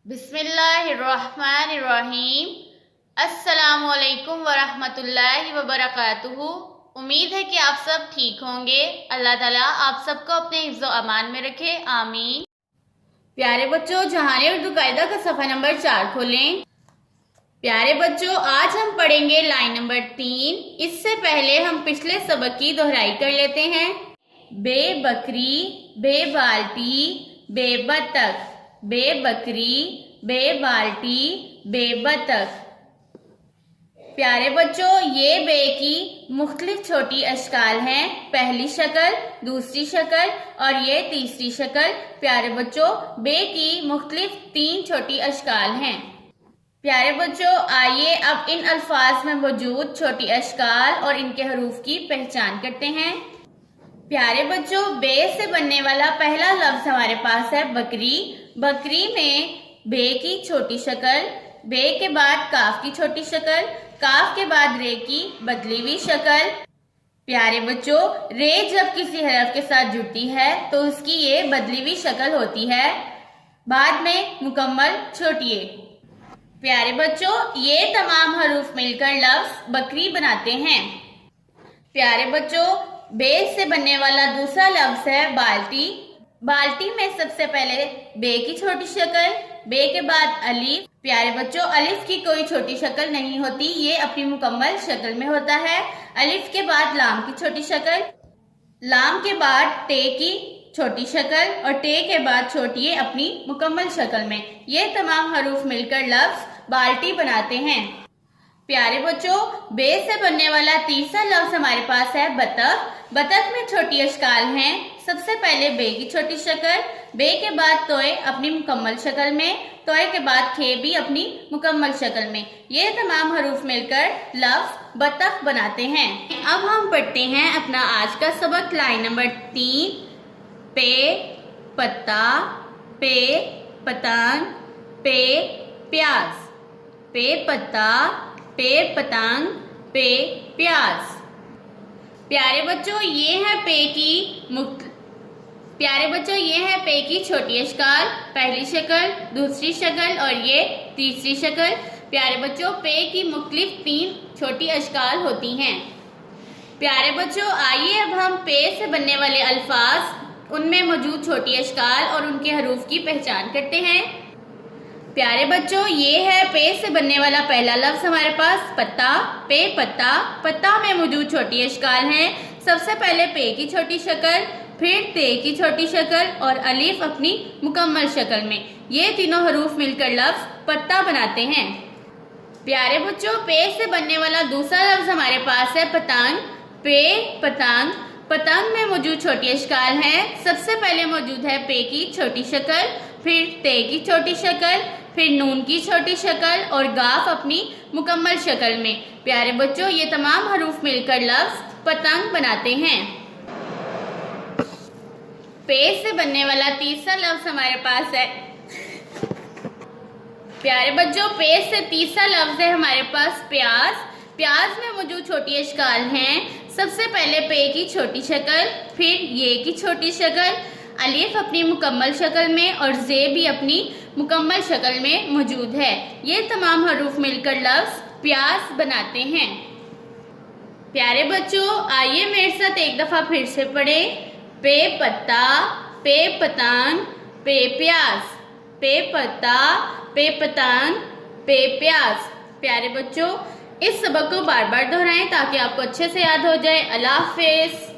بسم اللہ الرحمن الرحیم۔ السلام علیکم ورحمۃ اللہ وبرکاتہ۔ امید ہے کہ آپ سب ٹھیک ہوں گے۔ اللہ تعالیٰ آپ سب کو اپنے حفظ و امان میں رکھے، آمین۔ پیارے بچوں، جہان اردو قاعدہ کا صفحہ نمبر 4 کھولیں۔ پیارے بچوں، آج ہم پڑھیں گے لائن نمبر 3۔ اس سے پہلے ہم پچھلے سبق کی دہرائی کر لیتے ہیں۔ بے بکری، بے بالٹی، بے بطخ، بے بکری، بے بالٹی، بے بطخ۔ پیارے بچوں، یہ بے کی مختلف چھوٹی اشکال ہیں۔ پہلی شکل، دوسری شکل اور یہ تیسری شکل۔ پیارے بچوں، بے کی مختلف 3 چھوٹی اشکال ہیں۔ پیارے بچوں، آئیے اب ان الفاظ میں موجود چھوٹی اشکال اور ان کے حروف کی پہچان کرتے ہیں۔ پیارے بچوں، بے سے بننے والا پہلا لفظ ہمارے پاس ہے بکری۔ بکری میں بے کی چھوٹی شکل، بے کے بعد کاف کی چھوٹی شکل، کاف کے بعد رے کی بدلی ہوئی شکل۔ پیارے بچوں، رے جب کسی حرف کے ساتھ جڑتی ہے تو اس کی یہ بدلی ہوئی شکل ہوتی ہے، بعد میں مکمل چھوٹی ہے۔ پیارے بچوں، یہ تمام حروف مل کر لفظ بکری بناتے ہیں۔ پیارے بچوں، بے سے بننے والا دوسرا لفظ ہے بالٹی۔ بالٹی میں سب سے پہلے بے کی چھوٹی شکل، بے کے بعد الف۔ پیارے بچوں، الف کی کوئی چھوٹی شکل نہیں ہوتی، یہ اپنی مکمل شکل میں ہوتا ہے۔ الف کے بعد لام کی چھوٹی شکل، لام کے بعد ٹے کی چھوٹی شکل اور ٹے کے بعد چھوٹی ہے اپنی مکمل شکل میں۔ یہ تمام حروف مل کر لفظ بالٹی بناتے ہیں۔ پیارے بچوں، بے سے بننے والا تیسرا لفظ ہمارے پاس ہے بطخ۔ بطخ میں چھوٹی اشکال ہیں۔ سب سے پہلے بے کی چھوٹی شکل، بے کے بعد توئے اپنی مکمل شکل میں، توئے کے بعد کھے بھی اپنی مکمل شکل میں۔ یہ تمام حروف مل کر لفظ بطخ بناتے ہیں۔ اب ہم پڑھتے ہیں اپنا آج کا سبق لائن نمبر 3۔ پے پتا، پے پتنگ، پے پیاز۔ پے پتا، پے پتنگ، پے پیاز۔ پیارے بچوں، یہ ہے پے کی چھوٹی اشکال، پہلی شکل، دوسری شکل اور یہ تیسری شکل۔ پیارے بچوں، پے کی مختلف 3 چھوٹی اشکال ہوتی ہیں۔ پیارے بچوں، آئیے اب ہم پے سے بننے والے الفاظ، ان میں موجود چھوٹی اشکال اور ان کے حروف کی پہچان کرتے ہیں۔ پیارے بچوں، یہ ہے پے سے بننے والا پہلا لفظ ہمارے پاس پتا۔ پے پتا، پتا میں موجود چھوٹی اشکال ہیں۔ سب سے پہلے پے کی چھوٹی شکل، پھر تے کی چھوٹی شکل اور الف اپنی مکمل شکل میں۔ یہ تینوں حروف مل کر لفظ پتا بناتے ہیں۔ پیارے بچوں، پے سے بننے والا دوسرا لفظ ہمارے پاس ہے پتنگ۔ پے پتنگ، پتنگ میں موجود چھوٹی اشکال ہیں۔ سب سے پہلے موجود ہے پے کی چھوٹی شکل، پھر تے کی چھوٹی شکل، پھر نون کی چھوٹی شکل اور گاف اپنی مکمل شکل میں۔ پیارے بچوں، یہ تمام حروف مل کر لفظ پتنگ بناتے ہیں۔ پے سے بننے والا تیسرا لفظ ہمارے پاس ہے پیارے بچوں، پے سے تیسرا لفظ ہے ہمارے پاس پیاز۔ پیاز میں موجود چھوٹی اشکال ہیں۔ سب سے پہلے پے کی چھوٹی شکل، پھر یہ کی چھوٹی شکل، الف اپنی مکمل شکل میں اور زے بھی اپنی مکمل شکل میں موجود ہے۔ یہ تمام حروف مل کر لفظ پیاز بناتے ہیں۔ پیارے بچوں، آئیے میرے ساتھ ایک دفعہ پھر سے پڑھیں۔ پے پتا، پے پتنگ، پے پیاز۔ پے پتا، پے پتنگ، پے پیاز۔ پیارے بچوں، اس سبق کو بار بار دہرائیں تاکہ آپ کو اچھے سے یاد ہو جائے۔ اللہ حافظ۔